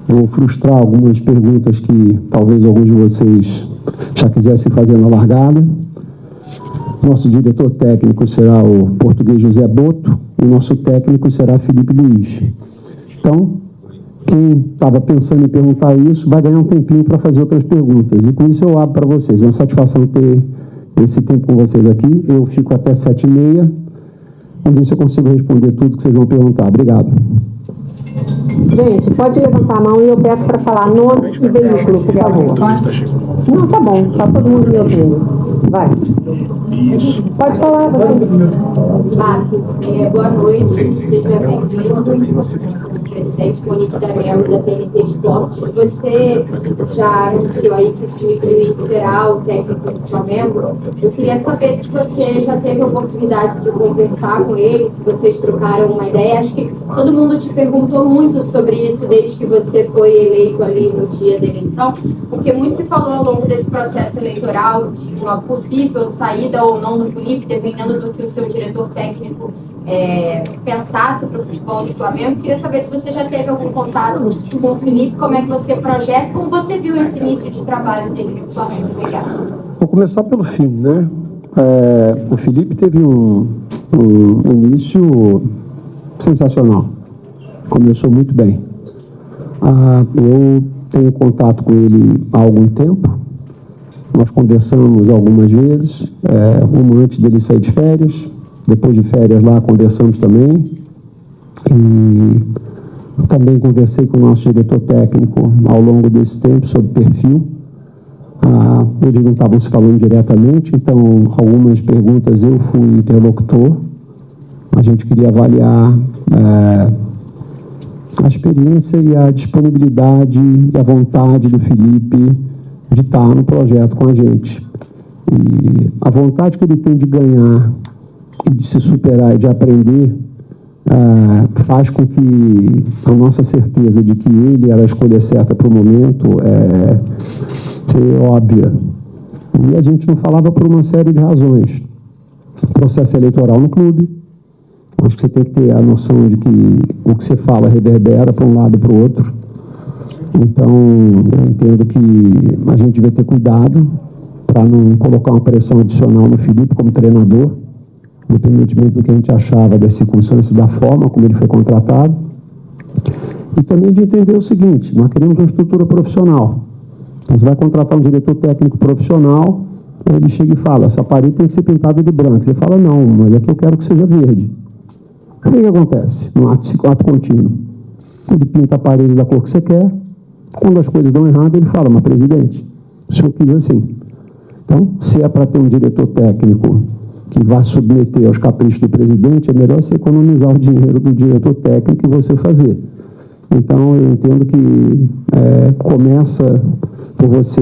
Vou frustrar algumas perguntas que talvez alguns de vocês já quisessem fazer na largada. Nosso diretor técnico será o português José Boto e o nosso técnico será Felipe Luiz. Então, quem estava pensando em perguntar isso vai ganhar um tempinho para fazer outras perguntas. E com isso eu abro para vocês. É uma satisfação ter esse tempo com vocês aqui. Eu fico até 7h30. Vamos ver se eu consigo responder tudo que vocês vão perguntar. Obrigado. Gente, pode levantar a mão e eu peço para falar nome e veículo, por favor. Não, tá bom, tá todo mundo me ouvindo. Vai. Pode falar, você. Marco, boa noite, seja bem-vindo. Presidente Monique Daniel da TNT Esportes. Você já anunciou aí que o Felipe Luiz será o técnico do Flamengo. Eu queria saber se você já teve a oportunidade de conversar com ele, se vocês trocaram uma ideia. Acho que todo mundo te perguntou muito sobre isso desde que você foi eleito ali no dia da eleição, porque muito se falou ao longo desse processo eleitoral de uma possível saída ou não do Felipe, dependendo do que o seu diretor técnico pensasse para o futebol do Flamengo. Queria saber se você já teve algum contato com o Felipe, como é que você projeta, como você viu esse início de trabalho dele no Flamengo. Obrigada. Vou começar pelo fim, né? O Felipe teve um início sensacional. Começou muito bem. Eu tenho contato com ele há algum tempo. Nós conversamos algumas vezes, uma antes dele sair de férias. Depois de férias lá, conversamos também. E também conversei com o nosso diretor técnico ao longo desse tempo sobre perfil. Eles não estavam se falando diretamente, então algumas perguntas eu fui interlocutor. A gente queria avaliar a experiência e a disponibilidade e a vontade do Felipe de estar no projeto com a gente. E a vontade que ele tem de ganhar e de se superar e de aprender faz com que a nossa certeza de que ele era a escolha certa para o momento ser óbvia. E a gente não falava por uma série de razões. Processo eleitoral no clube. Acho que você tem que ter a noção de que o que você fala reverbera para um lado e para o outro. Então, eu entendo que a gente deve ter cuidado para não colocar uma pressão adicional no Felipe como treinador, independentemente do que a gente achava das circunstâncias, da forma como ele foi contratado. E também de entender o seguinte: nós queremos uma estrutura profissional. Então, você vai contratar um diretor técnico profissional, ele chega e fala: essa parede tem que ser pintada de branco. Você fala: não, mas aqui eu quero que seja verde. O que acontece no ato contínuo? Ele pinta a parede da cor que você quer. Quando as coisas dão errado, ele fala: mas presidente, o senhor quis assim. Então, se é para ter um diretor técnico que vai submeter aos caprichos do presidente, é melhor você economizar o dinheiro do diretor técnico e você fazer. Então, eu entendo que começa por você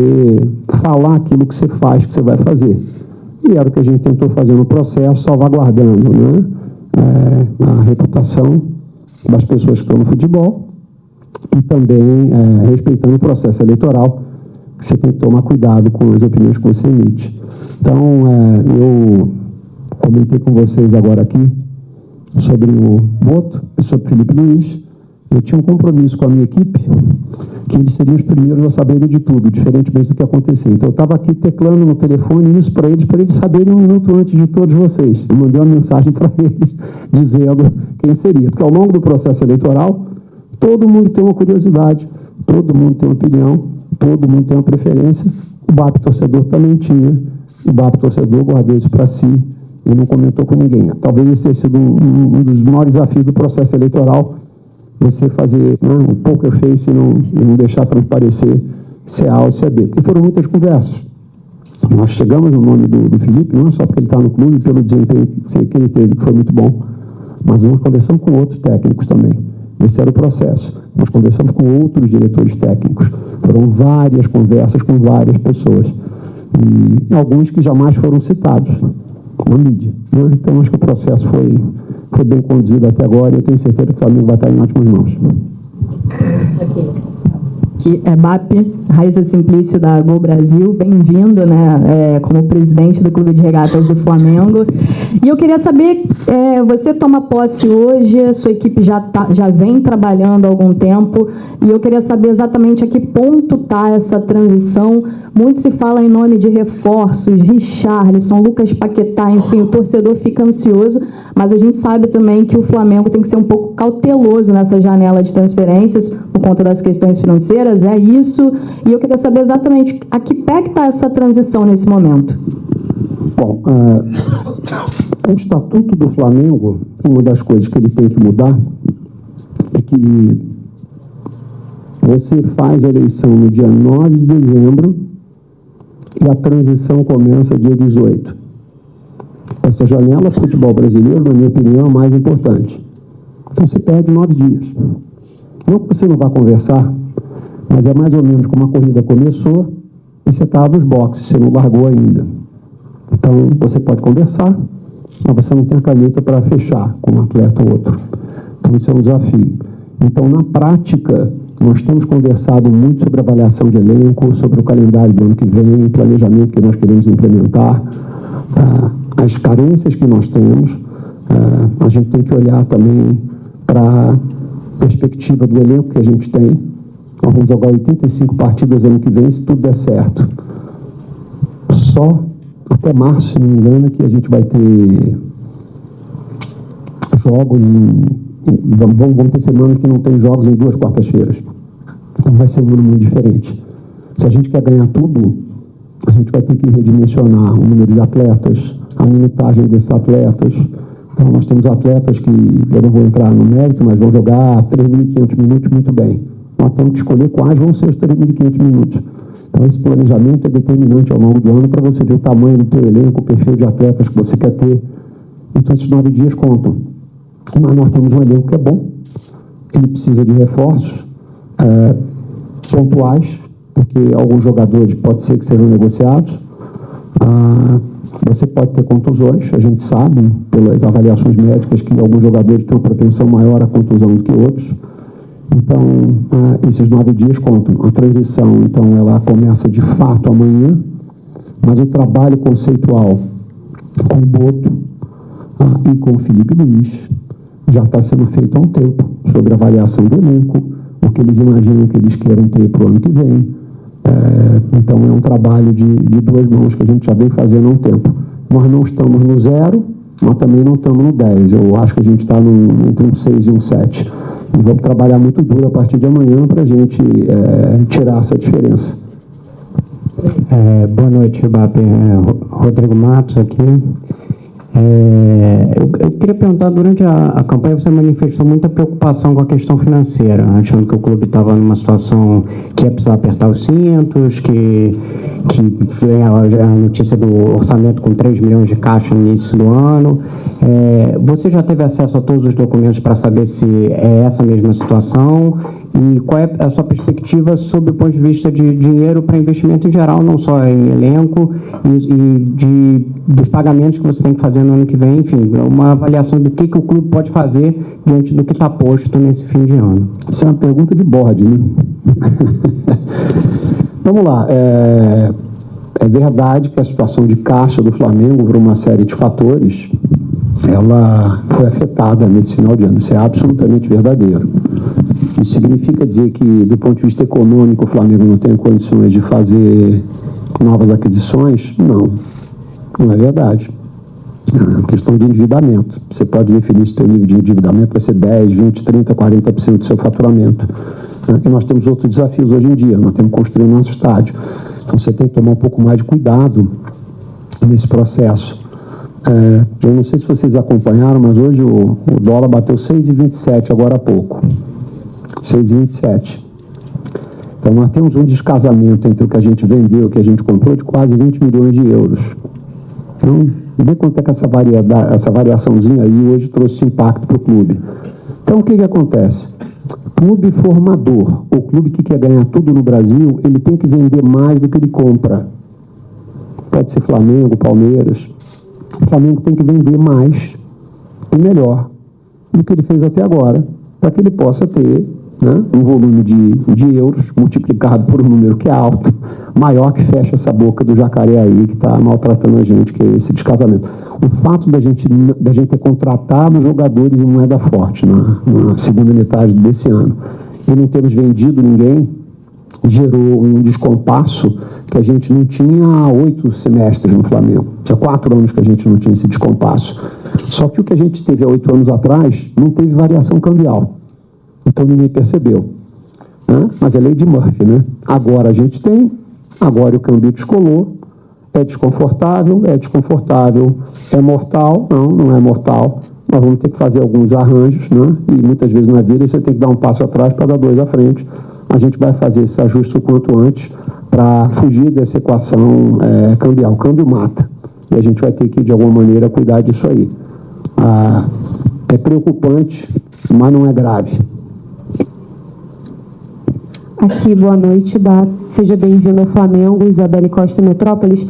falar aquilo que você faz, que você vai fazer. E era o que a gente tentou fazer no processo, salvaguardando, né, a reputação das pessoas que estão no futebol e também respeitando o processo eleitoral, que você tem que tomar cuidado com as opiniões que você emite. Então, eu comentei com vocês agora aqui sobre o Boto e sobre o Felipe Luiz. Eu tinha um compromisso com a minha equipe, que eles seriam os primeiros a saberem de tudo, diferentemente do que acontecia. Então, eu estava aqui teclando no telefone isso para eles saberem 1 minuto antes de todos vocês. Eu mandei uma mensagem para eles, dizendo quem seria. Porque ao longo do processo eleitoral, todo mundo tem uma curiosidade, todo mundo tem uma opinião, todo mundo tem uma preferência. O BAP torcedor também tinha. O BAP torcedor guardou isso para si e não comentou com ninguém. Talvez esse tenha sido um dos maiores desafios do processo eleitoral, você fazer um poker face e não deixar transparecer se é A ou se é B. Porque foram muitas conversas. Nós chegamos no nome do Felipe, não é só porque ele está no clube, pelo desempenho que ele teve, que foi muito bom, mas nós conversamos com outros técnicos também. Esse era o processo. Nós conversamos com outros diretores técnicos. Foram várias conversas com várias pessoas. E alguns que jamais foram citados na mídia, né? Então, acho que o processo foi bem conduzido até agora e eu tenho certeza que o Flamengo vai estar em ótimas mãos. BAP, Raíssa Simplício, da Gol Brasil, bem-vindo, né, como presidente do Clube de Regatas do Flamengo. E eu queria saber, você toma posse hoje, a sua equipe já vem trabalhando há algum tempo, e eu queria saber exatamente a que ponto está essa transição. Muito se fala em nome de reforços, Richarlison, Lucas Paquetá, enfim, o torcedor fica ansioso, mas a gente sabe também que o Flamengo tem que ser um pouco cauteloso nessa janela de transferências, por conta das questões financeiras, é isso, e eu queria saber exatamente a que pé que está essa transição nesse momento. Bom, o Estatuto do Flamengo, uma das coisas que ele tem que mudar é que você faz a eleição no dia 9 de dezembro e a transição começa dia 18. Essa janela futebol brasileiro, na minha opinião, é a mais importante. Então você perde 9 dias. Não que você não vá conversar, mas é mais ou menos como a corrida começou e você está nos boxes, você não largou ainda. Então você pode conversar, mas você não tem a caneta para fechar com um atleta ou outro. Então isso é um desafio. Então, na prática, nós temos conversado muito sobre avaliação de elenco, sobre o calendário do ano que vem, planejamento que nós queremos implementar, as carências que nós temos. A gente tem que olhar também para a perspectiva do elenco que a gente tem. Nós vamos jogar 85 partidas ano que vem, se tudo der certo. Só até março, se não me engano, que a gente vai ter jogos vamos ter semana que não tem jogos em 2 quartas-feiras. Então vai ser um número muito diferente. Se a gente quer ganhar tudo, a gente vai ter que redimensionar o número de atletas, a minutagem desses atletas. Então nós temos atletas que, eu não vou entrar no mérito, mas vão jogar 3.500 minutos muito bem. Nós temos que escolher quais vão ser os 3.500 minutos. Então esse planejamento é determinante ao longo do ano para você ver o tamanho do teu elenco, o perfil de atletas que você quer ter. Então esses 9 dias contam. Mas nós temos um elenco que é bom, ele precisa de reforços pontuais, porque alguns jogadores pode ser que sejam negociados. Você pode ter contusões, a gente sabe, pelas avaliações médicas, que alguns jogadores têm uma propensão maior à contusão do que outros. Então, esses 9 dias contam. A transição, então, ela começa de fato amanhã, mas o trabalho conceitual com o Boto e com o Felipe Luiz já está sendo feito há um tempo, sobre a avaliação do elenco, o que eles imaginam que eles queiram ter para o ano que vem. Então é um trabalho de 2 mãos que a gente já vem fazendo há um tempo. Nós não estamos no 0, mas também não estamos no 10. Eu acho que a gente está entre um 6 e um 7. E vamos trabalhar muito duro a partir de amanhã para a gente tirar essa diferença. Boa noite, BAP. Rodrigo Matos aqui. Eu queria perguntar, durante a campanha você manifestou muita preocupação com a questão financeira, achando que o clube estava numa situação que ia precisar apertar os cintos, que veio a notícia do orçamento com 3 milhões de caixa no início do ano. Você já teve acesso a todos os documentos para saber se é essa mesma situação? E qual é a sua perspectiva sob o ponto de vista de dinheiro para investimento em geral, não só em elenco e dos pagamentos que você tem que fazer no ano que vem, enfim, uma avaliação do que o clube pode fazer diante do que está posto nesse fim de ano? Isso é uma pergunta de bode, né? Vamos lá. É verdade que a situação de caixa do Flamengo, por uma série de fatores, ela foi afetada nesse final de ano. Isso é absolutamente verdadeiro. Isso significa dizer que, do ponto de vista econômico, o Flamengo não tem condições de fazer novas aquisições? Não é verdade. É uma questão de endividamento. Você pode definir se o seu nível de endividamento vai ser 10, 20, 30, 40% do seu faturamento. E nós temos outros desafios hoje em dia. Nós temos que construir o nosso estádio. Então você tem que tomar um pouco mais de cuidado nesse processo. Eu não sei se vocês acompanharam, mas hoje o dólar bateu 6,27 agora há pouco. 6,27. Então nós temos um descasamento entre o que a gente vendeu e o que a gente comprou de quase 20 milhões de euros. Então, vê quanto é que essa variaçãozinha aí hoje trouxe impacto para o clube. Então, o que acontece? Clube formador, ou clube que quer ganhar tudo no Brasil, ele tem que vender mais do que ele compra. Pode ser Flamengo, Palmeiras. O Flamengo tem que vender mais e melhor do que ele fez até agora, para que ele possa ter né? Um volume de euros multiplicado por um número que é alto, maior que fecha essa boca do jacaré aí que está maltratando a gente, que é esse descasamento. O fato da gente ter contratado jogadores em moeda forte na segunda metade desse ano e não termos vendido ninguém, gerou um descompasso que a gente não tinha há 8 semestres no Flamengo. Tinha 4 anos que a gente não tinha esse descompasso. Só que o que a gente teve há 8 anos atrás não teve variação cambial. Então ninguém percebeu. Né? Mas é lei de Murphy, né? Agora a gente tem, agora o câmbio descolou, é desconfortável, é mortal, não é mortal. Nós vamos ter que fazer alguns arranjos, né? E muitas vezes na vida você tem que dar um passo atrás para dar 2 à frente. A gente vai fazer esse ajuste o quanto antes para fugir dessa equação cambial. O câmbio mata. E a gente vai ter que, de alguma maneira, cuidar disso aí. É preocupante, mas não é grave. Aqui, boa noite, seja bem-vindo ao Flamengo, Isabelle Costa Metrópolis.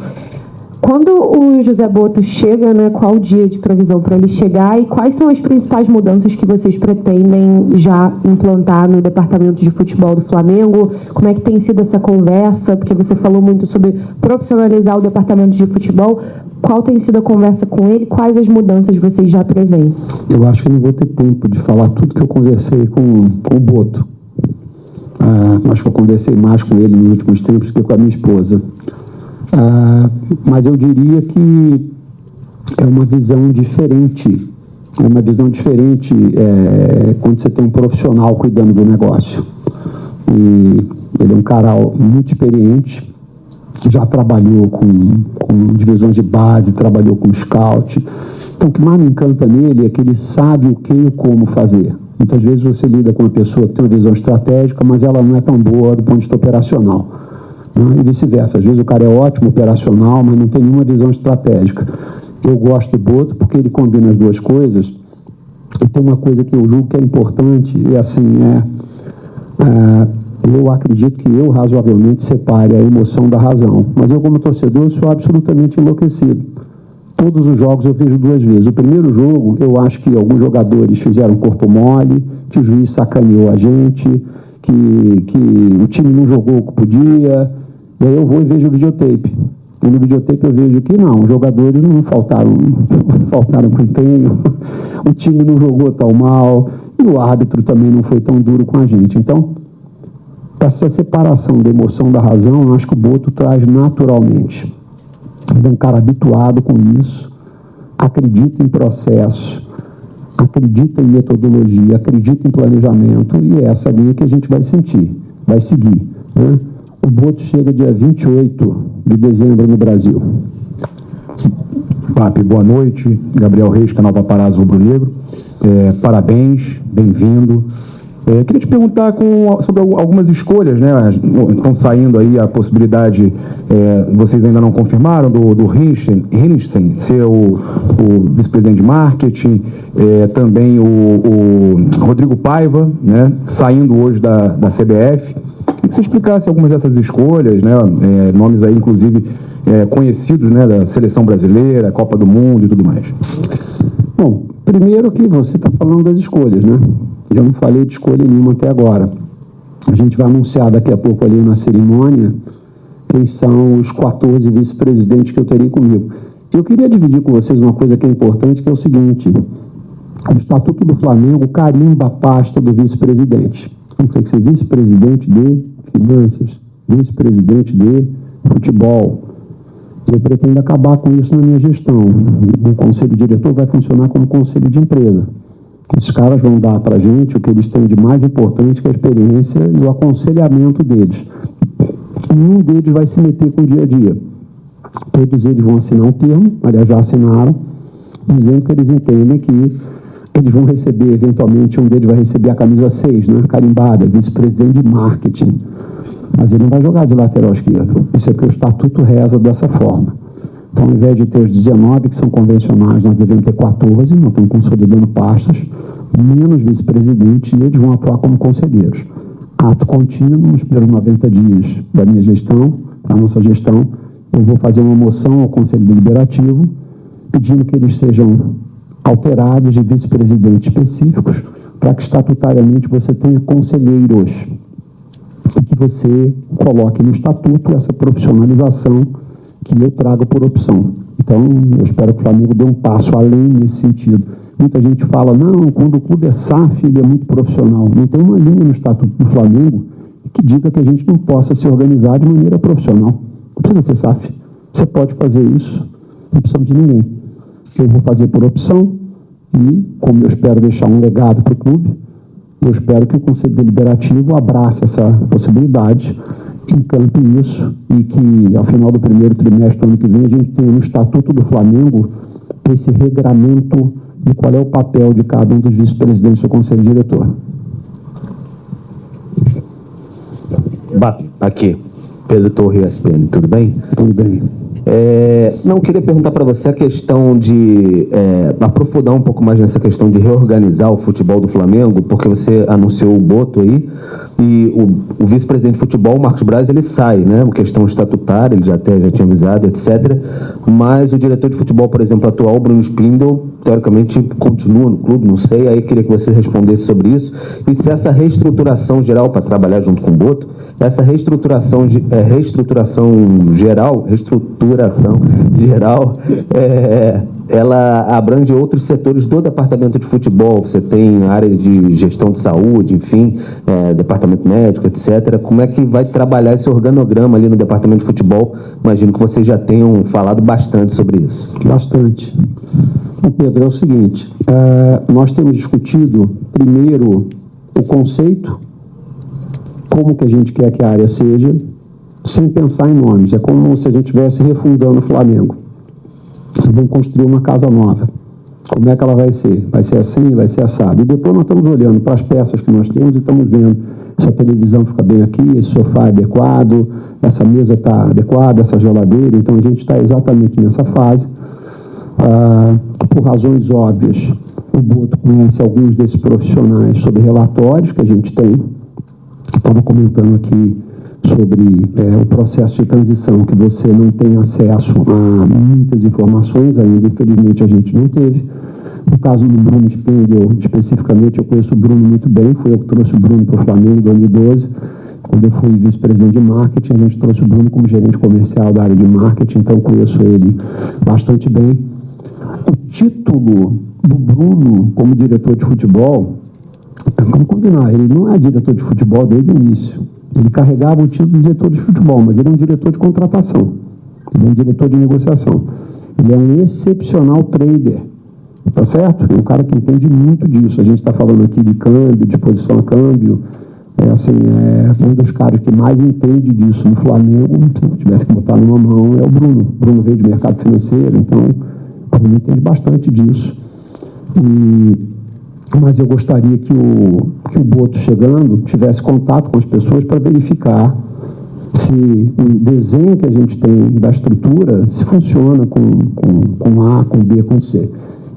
Quando o José Botto chega, né, qual o dia de previsão para ele chegar e quais são as principais mudanças que vocês pretendem já implantar no departamento de futebol do Flamengo? Como é que tem sido essa conversa? Porque você falou muito sobre profissionalizar o departamento de futebol. Qual tem sido a conversa com ele? Quais as mudanças vocês já preveem? Eu acho que não vou ter tempo de falar tudo que eu conversei com o Botto. Acho que eu conversei mais com ele nos últimos tempos do que com a minha esposa. Mas eu diria que é uma visão diferente. É uma visão diferente quando você tem um profissional cuidando do negócio. E ele é um cara muito experiente, já trabalhou com divisões de base, trabalhou com scout. Então, o que mais me encanta nele é que ele sabe o que e o como fazer. Muitas vezes você lida com uma pessoa que tem uma visão estratégica, mas ela não é tão boa do ponto de vista operacional. Né? E vice-versa. Às vezes o cara é ótimo operacional, mas não tem nenhuma visão estratégica. Eu gosto do Botto porque ele combina as duas coisas. E tem uma coisa que eu julgo que é importante, e assim, eu acredito que eu razoavelmente separe a emoção da razão. Mas eu, como torcedor, sou absolutamente enlouquecido. Todos os jogos eu vejo 2 vezes. O primeiro jogo, eu acho que alguns jogadores fizeram corpo mole, que o juiz sacaneou a gente, que o time não jogou o que podia. E aí eu vou e vejo o videotape. E no videotape eu vejo que não, os jogadores não faltaram com empenho, o time não jogou tão mal, e o árbitro também não foi tão duro com a gente. Então, essa separação da emoção da razão, eu acho que o Botto traz naturalmente. Ele é um cara habituado com isso, acredita em processo, acredita em metodologia, acredita em planejamento, e é essa linha que a gente vai seguir. Né? O Botto chega dia 28 de dezembro no Brasil. Papi, boa noite. Gabriel Reis, canal Paparazzo Rubro Negro. Parabéns, bem-vindo. Queria te perguntar sobre algumas escolhas, né? Estão saindo aí a possibilidade, vocês ainda não confirmaram, do Hinrichsen ser o vice-presidente de marketing, também o Rodrigo Paiva, né? Saindo hoje da CBF. Queria que você explicasse algumas dessas escolhas, né? Nomes aí, inclusive, conhecidos, né? Da seleção brasileira, Copa do Mundo e tudo mais. Bom, primeiro que você está falando das escolhas, né? Eu não falei de escolha nenhuma até agora. A gente vai anunciar daqui a pouco ali na cerimônia quem são os 14 vice-presidentes que eu terei comigo. Eu queria dividir com vocês uma coisa que é importante, que é o seguinte: o Estatuto do Flamengo carimba a pasta do vice-presidente. Então, tem que ser vice-presidente de finanças, vice-presidente de futebol. Eu pretendo acabar com isso na minha gestão. O conselho diretor vai funcionar como conselho de empresa. Esses caras vão dar para a gente o que eles têm de mais importante, que é a experiência e o aconselhamento deles. Nenhum deles vai se meter com o dia a dia. Todos eles vão assinar um termo, aliás, já assinaram, dizendo que eles entendem que eles vão receber, eventualmente, um deles vai receber a camisa 6, né, carimbada, vice-presidente de marketing. Mas ele não vai jogar de lateral esquerdo. Isso é porque o estatuto reza dessa forma. Então, ao invés de ter os 19 que são convencionais, nós devemos ter 14, nós estamos consolidando pastas, menos vice-presidente, e eles vão atuar como conselheiros. Ato contínuo, nos primeiros 90 dias da minha gestão, da nossa gestão, eu vou fazer uma moção ao Conselho Deliberativo, pedindo que eles sejam alterados de vice-presidentes específicos, para que estatutariamente você tenha conselheiros e que você coloque no estatuto essa profissionalização que eu trago por opção. Então, eu espero que o Flamengo dê um passo além nesse sentido. Muita gente fala, não, quando o clube é SAF, ele é muito profissional. Não tem uma linha no estatuto do Flamengo que diga que a gente não possa se organizar de maneira profissional. Não precisa ser SAF. Você pode fazer isso, não precisa de ninguém. Eu vou fazer por opção e, como eu espero deixar um legado para o clube, eu espero que o Conselho Deliberativo abrace essa possibilidade, encampe isso e que, ao final do primeiro trimestre do ano que vem, a gente tenha no Estatuto do Flamengo esse regramento de qual é o papel de cada um dos vice-presidentes do Conselho Diretor. Aqui, Pedro Torre, ESPN, tudo bem? Tudo bem. Não, queria perguntar para você a questão de aprofundar um pouco mais nessa questão de reorganizar o futebol do Flamengo, porque você anunciou o Boto aí, e o vice-presidente de futebol, Marcos Braz, ele sai, né? Uma questão estatutária, ele já tinha avisado, etc. Mas o diretor de futebol, por exemplo, atual, Bruno Spindel, teoricamente continua no clube, não sei, aí queria que você respondesse sobre isso, e se essa reestruturação geral, para trabalhar junto com o Boto, essa reestruturação geral, ela abrange outros setores do departamento de futebol. Você tem área de gestão de saúde, enfim, departamento médico, etc. Como é que vai trabalhar esse organograma ali no departamento de futebol? Imagino que vocês já tenham falado bastante sobre isso. Bastante. Bom, Pedro, é o seguinte, nós temos discutido, primeiro, o conceito, como que a gente quer que a área seja, sem pensar em nomes. É como se a gente estivesse refundando o Flamengo. Vamos construir uma casa nova. Como é que ela vai ser? Vai ser assim? Vai ser assado? E depois nós estamos olhando para as peças que nós temos e estamos vendo essa televisão fica bem aqui, esse sofá é adequado, essa mesa está adequada, essa geladeira. Então a gente está exatamente nessa fase. Por razões óbvias, o Boto conhece alguns desses profissionais sobre relatórios que a gente tem. Estava comentando aqui sobre o processo de transição, que você não tem acesso a muitas informações, ainda infelizmente a gente não teve. No caso do Bruno Spindel, especificamente, eu conheço o Bruno muito bem, foi eu que trouxe o Bruno para o Flamengo em 2012, quando eu fui vice-presidente de marketing, a gente trouxe o Bruno como gerente comercial da área de marketing, então conheço ele bastante bem. O título do Bruno como diretor de futebol, vamos combinar, ele não é diretor de futebol desde o início. Ele carregava o título de diretor de futebol, mas ele é um diretor de contratação. Ele é um diretor de negociação. Ele é um excepcional trader. Tá certo? É um cara que entende muito disso. A gente está falando aqui de câmbio, de exposição a câmbio. É um dos caras que mais entende disso no Flamengo. Se eu tivesse que botar numa mão, é o Bruno. O Bruno veio de mercado financeiro, então o Bruno entende bastante disso. Mas eu gostaria que o Boto, chegando, tivesse contato com as pessoas para verificar se o desenho que a gente tem da estrutura se funciona com A, com B, com C.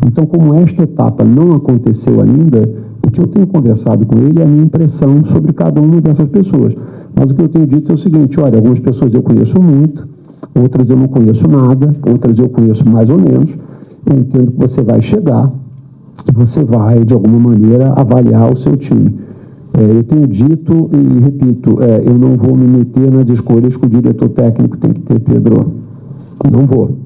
Então, como esta etapa não aconteceu ainda, o que eu tenho conversado com ele é a minha impressão sobre cada uma dessas pessoas. Mas o que eu tenho dito é o seguinte, olha, algumas pessoas eu conheço muito, outras eu não conheço nada, outras eu conheço mais ou menos. Eu entendo que você vai chegar, você vai, de alguma maneira, avaliar o seu time. Eu tenho dito e repito, eu não vou me meter nas escolhas que o diretor técnico tem que ter, Pedro. Não vou.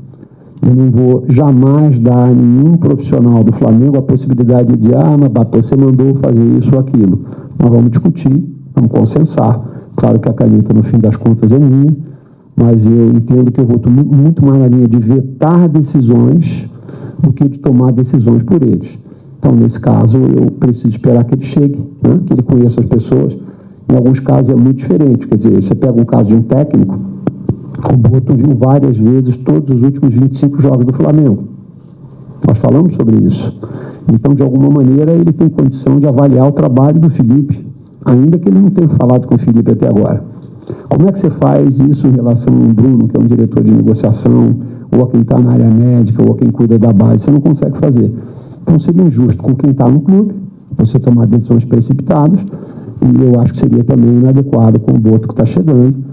Eu não vou jamais dar a nenhum profissional do Flamengo a possibilidade de dizer, mas você mandou fazer isso ou aquilo. Nós vamos discutir, vamos consensar. Claro que a caneta, no fim das contas, é minha, mas eu entendo que eu vou muito mais na linha de vetar decisões do que de tomar decisões por eles. Então, nesse caso, eu preciso esperar que ele chegue, né? Que ele conheça as pessoas. Em alguns casos é muito diferente. Quer dizer, você pega um caso de um técnico, o Boto viu várias vezes todos os últimos 25 jogos do Flamengo. Nós falamos sobre isso. Então, de alguma maneira, ele tem condição de avaliar o trabalho do Felipe, ainda que ele não tenha falado com o Felipe até agora. Como é que você faz isso em relação ao Bruno, que é um diretor de negociação, ou a quem está na área médica, ou a quem cuida da base? Você não consegue fazer. Então, seria injusto com quem está no clube, você tomar decisões precipitadas, e eu acho que seria também inadequado com o Boto que está chegando,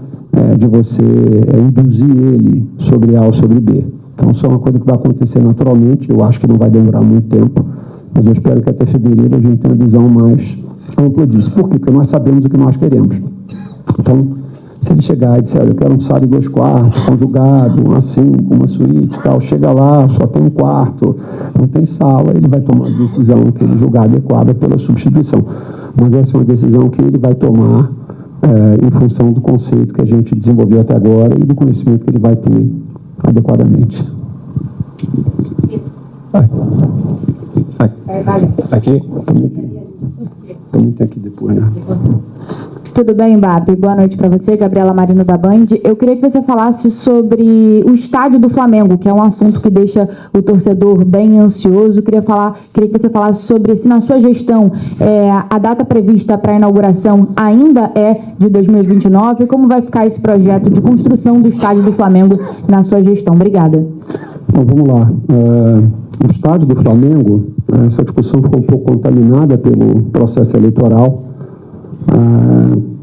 de você induzir ele sobre A ou sobre B. Então, isso é uma coisa que vai acontecer naturalmente, eu acho que não vai demorar muito tempo, Mas eu espero que até fevereiro a gente tenha uma visão mais ampla disso. Por quê? Porque nós sabemos o que nós queremos. Então, se ele chegar e disser, olha, eu quero um sala e 2 quartos, conjugado, assim, com uma suíte e tal, chega lá, só tem um quarto, não tem sala, ele vai tomar a decisão que ele julgar adequada pela substituição. Mas essa é uma decisão que ele vai tomar em função do conceito que a gente desenvolveu até agora e do conhecimento que ele vai ter adequadamente. Aqui. Também tem aqui depois, né? Tudo bem, BAP? Boa noite para você, Gabriela Marino da Band. Eu queria que você falasse sobre o estádio do Flamengo, que é um assunto que deixa o torcedor bem ansioso. Queria que você falasse sobre se na sua gestão a data prevista para a inauguração ainda é de 2029. Como vai ficar esse projeto de construção do estádio do Flamengo na sua gestão? Obrigada. Então, vamos lá. O estádio do Flamengo, essa discussão ficou um pouco contaminada pelo processo eleitoral.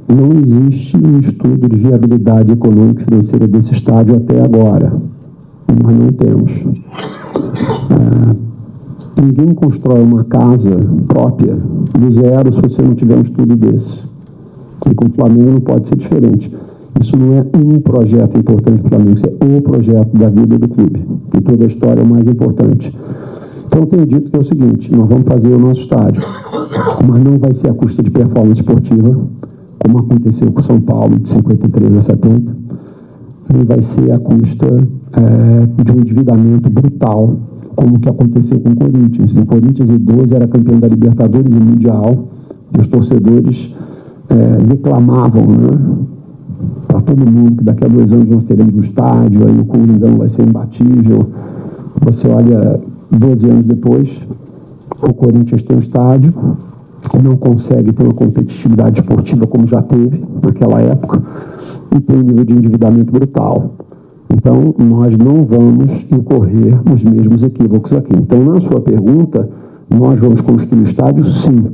Não existe um estudo de viabilidade econômica e financeira desse estádio até agora. Nós não temos. Ninguém constrói uma casa própria do zero se você não tiver um estudo desse. E com o Flamengo não pode ser diferente. Isso não é um projeto importante para o Flamengo, isso é o projeto da vida do clube. E toda a história é o mais importante. Então, eu tenho dito que é o seguinte, nós vamos fazer o nosso estádio, mas não vai ser a custa de performance esportiva, como aconteceu com o São Paulo, de 53 a 70, e vai ser a custa de um endividamento brutal, como o que aconteceu com o Corinthians. O Corinthians, em 12, era campeão da Libertadores e Mundial, e os torcedores declamavam, né, para todo mundo que daqui a 2 anos nós teremos um estádio, aí o Coringão vai ser imbatível. Você olha, 12 anos depois, o Corinthians tem um estádio, não consegue ter uma competitividade esportiva como já teve naquela época, e tem um nível de endividamento brutal. Então, nós não vamos incorrer nos mesmos equívocos aqui. Então, na sua pergunta, nós vamos construir o estádio, sim,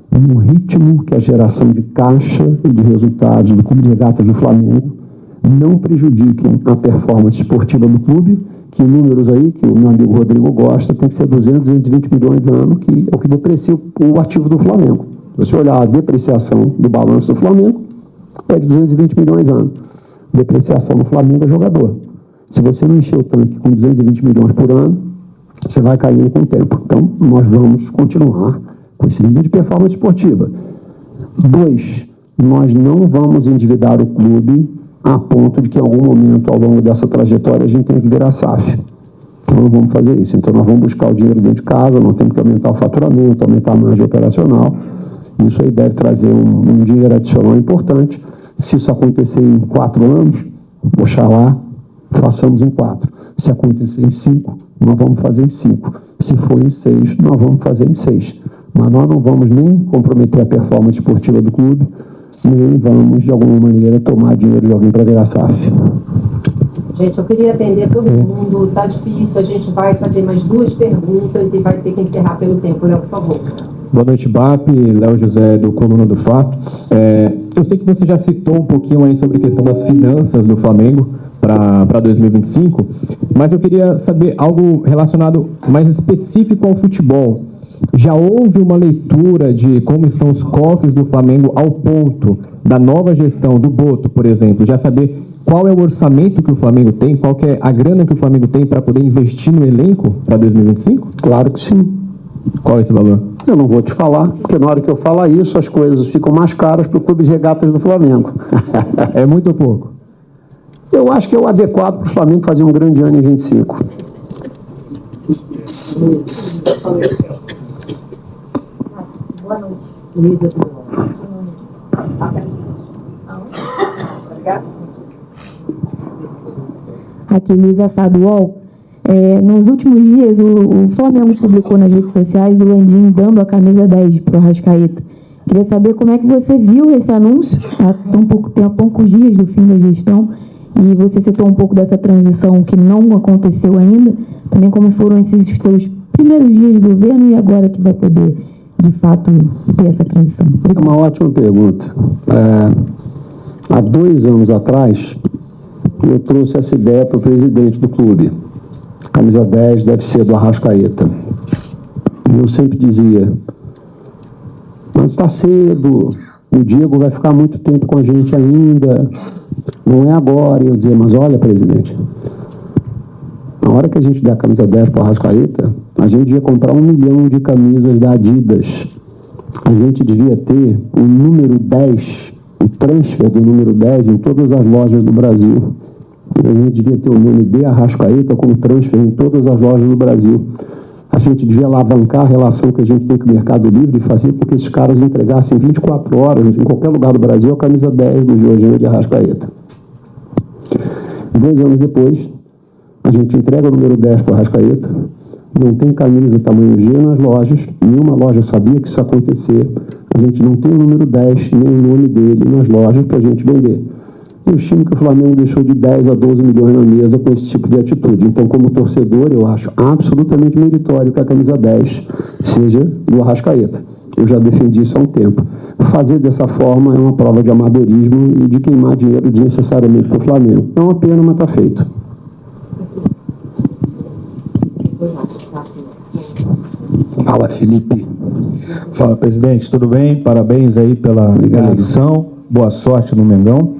num ritmo que a geração de caixa e de resultados do Clube de Regatas do Flamengo não prejudiquem a performance esportiva do clube, que números aí, que o meu amigo Rodrigo gosta, tem que ser 220 milhões ano, que é o que deprecia o ativo do Flamengo. Se você olhar a depreciação do balanço do Flamengo, é de 220 milhões ano. Depreciação do Flamengo é jogador. Se você não encher o tanque com 220 milhões por ano, você vai caindo com o tempo. Então, nós vamos continuar com esse nível de performance esportiva. 2, nós não vamos endividar o clube a ponto de que em algum momento ao longo dessa trajetória a gente tenha que virar SAF. Então não vamos fazer isso. Então nós vamos buscar o dinheiro dentro de casa, nós temos que aumentar o faturamento, aumentar a margem operacional. Isso aí deve trazer um dinheiro adicional importante. Se isso acontecer em 4 anos, oxalá, façamos em 4. Se acontecer em 5, nós vamos fazer em 5. Se for em 6, nós vamos fazer em 6. Mas nós não vamos nem comprometer a performance esportiva do clube, nem vamos, de alguma maneira, tomar dinheiro de alguém para virar SAF. Gente, eu queria atender todo mundo, tá difícil, a gente vai fazer mais 2 perguntas e vai ter que encerrar pelo tempo. Léo, por favor. Boa noite, BAP, Léo José do Coluna do Fla. Eu sei que você já citou um pouquinho aí sobre a questão das finanças do Flamengo para 2025, mas eu queria saber algo relacionado mais específico ao futebol. Já houve uma leitura de como estão os cofres do Flamengo ao ponto da nova gestão do Boto, por exemplo, já saber qual é o orçamento que o Flamengo tem, qual que é a grana que o Flamengo tem para poder investir no elenco para 2025? Claro que sim. Qual é esse valor? Eu não vou te falar, porque na hora que eu falar isso, as coisas ficam mais caras para o Clube de Regatas do Flamengo. É muito ou pouco? Eu acho que é o adequado para o Flamengo fazer um grande ano em 25. Boa noite, Luísa. Obrigada. Aqui, Luísa Saduol. Nos últimos dias, o Flamengo publicou nas redes sociais o Landim dando a camisa 10 para o Arrascaeta. Queria saber como é que você viu esse anúncio, há poucos dias do fim da gestão, e você citou um pouco dessa transição que não aconteceu ainda, também como foram esses seus primeiros dias de governo e agora que vai poder, de fato, ter essa transição. É uma ótima pergunta. Há 2 anos atrás, eu trouxe essa ideia para o presidente do clube. A camisa 10 deve ser do Arrascaeta. Eu sempre dizia, mas está cedo, o Diego vai ficar muito tempo com a gente ainda, não é agora. E eu dizia, mas olha, presidente, na hora que a gente der a camisa 10 para o Arrascaeta, a gente ia comprar 1 milhão de camisas da Adidas. A gente devia ter o número 10, o transfer do número 10 em todas as lojas do Brasil. A gente devia ter o nome de Arrascaeta como transfer em todas as lojas do Brasil. A gente devia alavancar a relação que a gente tem com o Mercado Livre e fazer com que esses caras entregassem 24 horas em qualquer lugar do Brasil a camisa 10 do Jorginho de Arrascaeta. 2 anos depois, a gente entrega o número 10 para o Arrascaeta, não tem camisa tamanho G nas lojas, nenhuma loja sabia que isso ia acontecer, a gente não tem o número 10 nem o nome dele nas lojas para a gente vender. E o time que o Flamengo deixou de 10 a 12 milhões na mesa com esse tipo de atitude. Então, como torcedor, eu acho absolutamente meritório que a camisa 10 seja do Arrascaeta. Eu já defendi isso há um tempo. Fazer dessa forma é uma prova de amadorismo e de queimar dinheiro desnecessariamente para o Flamengo. É uma pena, mas está feito. Fala, Felipe. Fala, presidente, tudo bem? Parabéns aí pela eleição. Boa sorte no Mengão.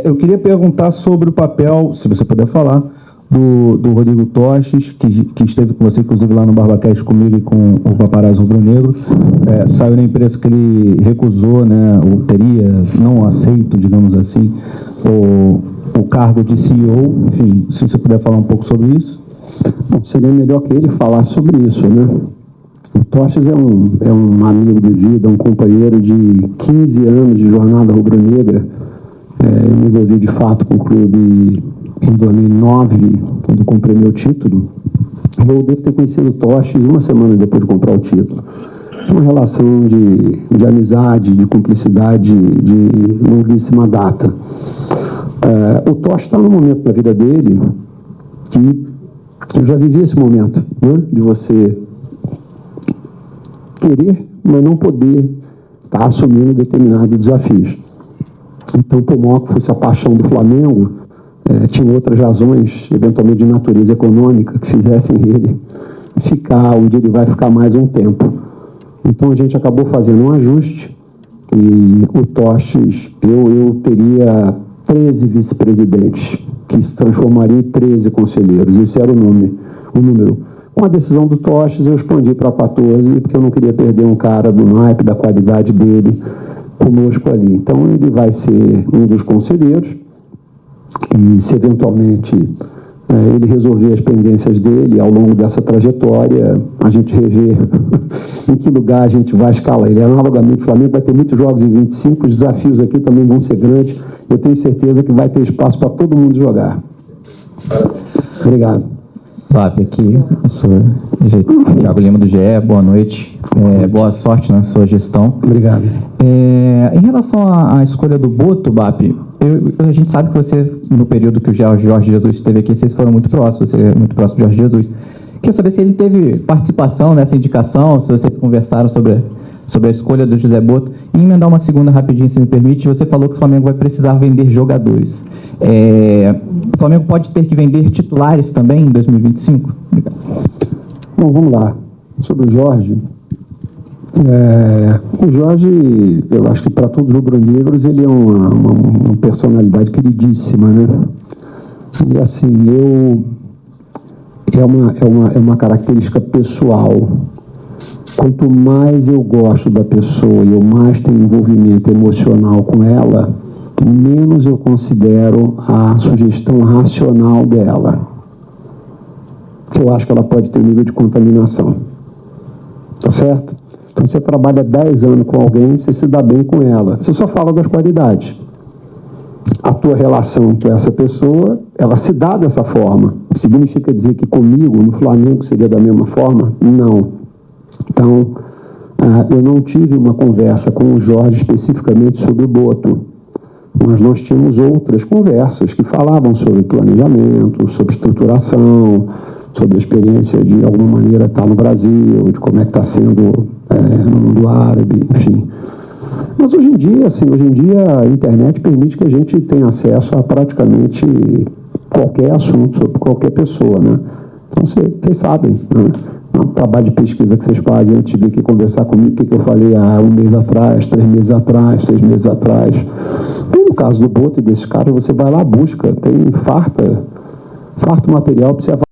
Eu queria perguntar sobre o papel, se você puder falar, do Rodrigo Toches, que esteve com você, inclusive, lá no Barbacast comigo e com o Paparazzo Rubro-Negro. Saiu na imprensa que ele recusou, né, ou teria não aceito, digamos assim, o cargo de CEO. Enfim, se você puder falar um pouco sobre isso. Bom, seria melhor que ele falasse sobre isso, né? O Toches é um amigo de vida, um companheiro de 15 anos de jornada rubro-negra. Eu me envolvi de fato com o clube em 2009, quando comprei meu título. Eu devo ter conhecido o Toches 1 semana depois de comprar o título. Uma relação de amizade, de cumplicidade, de longuíssima data. O Toches está num momento da vida dele que eu já vivi esse momento, né, de você querer, mas não poder estar assumindo determinados desafios. Então, por maior que fosse a paixão do Flamengo, tinha outras razões, eventualmente de natureza econômica, que fizessem ele ficar onde ele vai ficar mais um tempo. Então, a gente acabou fazendo um ajuste e o Toches, eu teria 13 vice-presidentes, que se transformariam em 13 conselheiros. Esse era o número. Com a decisão do Toches, eu expandi para 14, porque eu não queria perder um cara do naipe, da qualidade dele, conosco ali. Então, ele vai ser um dos conselheiros, e se eventualmente ele resolver as pendências dele ao longo dessa trajetória, a gente rever em que lugar a gente vai escalar. Ele, analogamente, o Flamengo vai ter muitos jogos em 25, os desafios aqui também vão ser grandes. Eu tenho certeza que vai ter espaço para todo mundo jogar. Obrigado. Fábio, aqui, eu sou Thiago Lima do GE, boa noite. Boa sorte na sua gestão. Obrigado. Em relação à escolha do Boto, BAP, a gente sabe que você, no período que o Jorge Jesus esteve aqui, vocês foram muito próximos, você é muito próximo de Jorge Jesus. Queria saber se ele teve participação nessa indicação, se vocês conversaram sobre a escolha do José Boto. E emendar uma segunda rapidinho, se me permite. Você falou que o Flamengo vai precisar vender jogadores. O Flamengo pode ter que vender titulares também em 2025? Obrigado. Bom, vamos lá. Sobre o Jorge. O Jorge, eu acho que para todos os rubro-negros, ele é uma personalidade queridíssima, né? E assim, é uma característica pessoal. Quanto mais eu gosto da pessoa e eu mais tenho envolvimento emocional com ela, menos eu considero a sugestão racional dela. Eu acho que ela pode ter um nível de contaminação. Tá certo? Então, você trabalha 10 anos com alguém, você se dá bem com ela. Você só fala das qualidades. A tua relação com essa pessoa, ela se dá dessa forma. Significa dizer que comigo, no Flamengo, seria da mesma forma? Não. Então, eu não tive uma conversa com o Jorge especificamente sobre o Boto, mas nós tínhamos outras conversas que falavam sobre planejamento, sobre estruturação, sobre a experiência de alguma maneira estar no Brasil, de como é que está sendo no mundo árabe, enfim. Mas hoje em dia, a internet permite que a gente tenha acesso a praticamente qualquer assunto sobre qualquer pessoa, né? Então, vocês sabem, né? um trabalho de pesquisa que vocês fazem antes de vir aqui conversar comigo, o que eu falei há 1 mês atrás, 3 meses atrás, 6 meses atrás. E no caso do Boto e desses caras, você vai lá, busca, tem farto material para você avaliar.